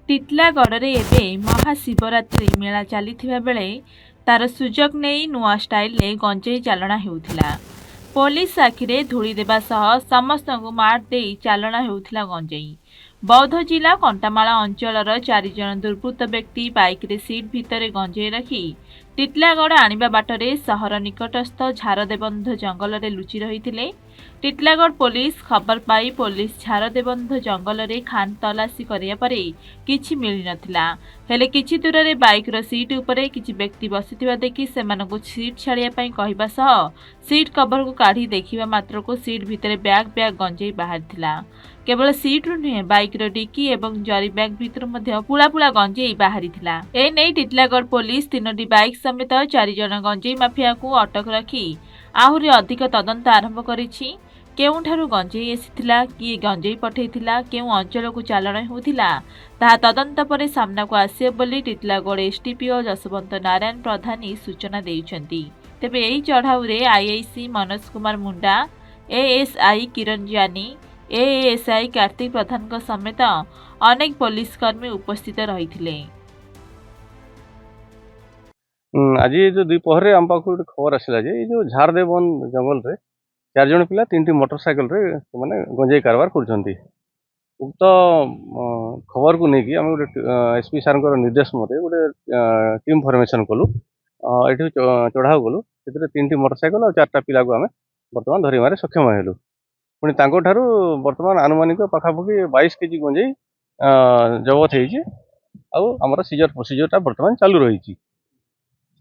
ଟିଟିଲାଗଡ଼ରେ ଏବେ ମହାଶିବରାତ୍ରି ମେଳା ଚାଲିଥିବା ବେଳେ ତାର ସୁଯୋଗ ନେଇ ନୂଆ ଷ୍ଟାଇଲରେ ଗଞ୍ଜେଇ ଚାଲଣା ହେଉଥିଲା। ପୋଲିସ ଆଖିରେ ଧୂଳି ଦେବା ସହ ସମସ୍ତଙ୍କୁ ମାଡ ଦେଇ ଚାଲଣା ହେଉଥିଲା ଗଞ୍ଜେଇ। ବୌଦ୍ଧ ଜିଲ୍ଲା କଣ୍ଟାମାଳ ଅଞ୍ଚଳର 4 ଜଣ ଦୁର୍ବୃତ୍ତ ବ୍ୟକ୍ତି ବାଇକରେ ସିଟ୍ ଭିତରେ ଗଞ୍ଜେଇ ରଖି ଟିଟିଲାଗଡ଼ ଆଣିବା ବାଟରେ ସହର ନିକଟସ୍ଥ ଝାରଦେବନ୍ଧ ଜଙ୍ଗଲରେ ଲୁଚି ରହିଥିଲେ। ଟିଟିଲାଗଡ଼ ପୋଲିସ ଖବର ପାଇ ପୋଲିସ ଝାରଦେବନ୍ଧ ଜଙ୍ଗଲରେ ଖାନ ତଲାସି କରିବା ପରେ କିଛି ମିଳିନଥିଲା। ହେଲେ କିଛି ଦୂରରେ ବାଇକର ସିଟ୍ ଉପରେ କିଛି ବ୍ୟକ୍ତି ବସିଥିବା ଦେଖି ସେମାନଙ୍କୁ ସିଟ୍ ଛାଡ଼ିବା ପାଇଁ କହିବା ସହ ସିଟ୍ କଭରକୁ କାଢ଼ି ଦେଖିବା ମାତ୍ରକୁ ସିଟ୍ ଭିତରେ ବ୍ୟାଗ ଗଞ୍ଜେଇ ବାହାରିଥିଲା। କେବଳ ସିଟ୍ରୁ ନୁହେଁ, ବାଇକର ଡିକି ଏବଂ ଜରି ବ୍ୟାଗ ଭିତରୁ ମଧ୍ୟ ପୁଳା ଗଞ୍ଜେଇ ବାହାରିଥିଲା। ଏନେଇ ଟିଟିଲାଗଡ଼ ପୋଲିସ 3ଟି ବାଇକ୍ ସମେତ 4 ଜଣ ଗଞ୍ଜେଇ ମାଫିଆକୁ ଅଟକ ରଖି ଆହୁରି ଅଧିକ ତଦନ୍ତ ଆରମ୍ଭ କରିଛି। କେଉଁଠାରୁ ଗଞ୍ଜେଇ ଆସିଥିଲା, କିଏ ଗଞ୍ଜେଇ ପଠାଇଥିଲା, କେଉଁ ଅଞ୍ଚଳକୁ ଚାଲାଣ ହେଉଥିଲା, ତାହା ତଦନ୍ତ ପରେ ସାମ୍ନାକୁ ଆସିବ ବୋଲି ଟିଟିଲାଗଡ଼ ଏସ୍ଡିପିଓ ଯଶବନ୍ତ ନାରାୟଣ ପ୍ରଧାନୀ ସୂଚନା ଦେଇଛନ୍ତି। ତେବେ ଏହି ଚଢ଼ାଉରେ ଆଇଆଇସି ମନୋଜ କୁମାର ମୁଣ୍ଡା, ଏଏସ୍ଆଇ କିରଣ ଜାନି, ଏଏସ୍ଆଇ କାର୍ତ୍ତିକ ପ୍ରଧାନଙ୍କ ସମେତ ଅନେକ ପୋଲିସ କର୍ମୀ ଉପସ୍ଥିତ ରହିଥିଲେ। आज जो द्विपहर आम पाक गोटे खबर आसला जे जो झारदेवन जंगल रे 4 जन पिला 3टी मोटरसाइकिल रे माने गंजेई कारबार करछंती। उक्त खबर को लेकिन आम गोटे एसपी सार निर्देश मते गोटे टीम फॉर्मेशन कलु। एठी चढ़ाऊ गलु, से 3टी मोटरसाइकिल और 4टा पिला को आम बर्तमान धरिबारे सक्षम हेलु। पुणी तांको ठारू बर्तमान आनुमानिक पाखापाखि 22 केजी गंजेई जबत होइछि। आउ हमर सीजर प्रोसीजर बर्तमान चालू रही।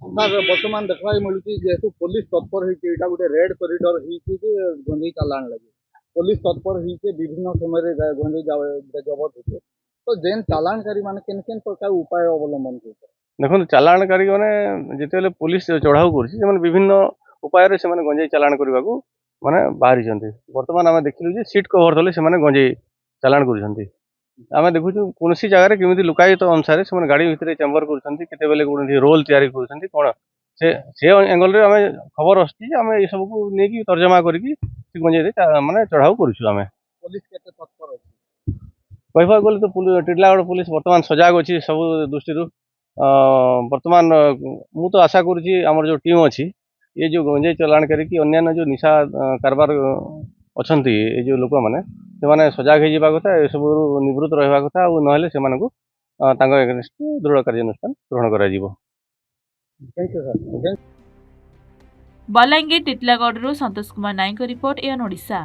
बर्तमान देखा मिलूँ जेहेतु पुलिस तत्पर होता गोटे रेड कॉरिडोर गंजेई चालाण लगे पुलिस तत्पर होते विभिन्न समय गंजेई जबत होते तो जेन चालाणकारी मान केन केन प्रकार उपाय अवलंबन करते देखो चालाणकारी मैंने जिते पुलिस चढ़ाऊ कर विभिन्न उपाय से गंजेई चालाण करने को माने बाहरी। बर्तमान आम देखिलु सीट कवर दले से गंजेई चालाण कर आम देखु कौन जगह केमी लुकायित अनुसार से गाड़ी भितर चेम्बर कर रोल तैयारी कर कौन से एंगल रे आम खबर आम ये सब को लेकिन तर्जमा करके गंजेई माने चढ़ाऊ करें। पुलिस केते तत्पर कहवा गले तो टिटिलागढ़ पुलिस बर्तमान सजग अच्छी सब दृष्टि। बर्तमान मु तो आशा करुँच जो टीम अच्छी ये जो गंजेई चालाण करके अन्य जो निशा कारबार अच्छा ये जो लोक मैंने से सजग हो कथा ये सब निवृत्त रहा कथा ना से एगेन्स्ट दृढ़ कार्यानुष्ठान ग्रहण कर। Balangir Titlagarh Santosh Kumar Nayak report N Odisha.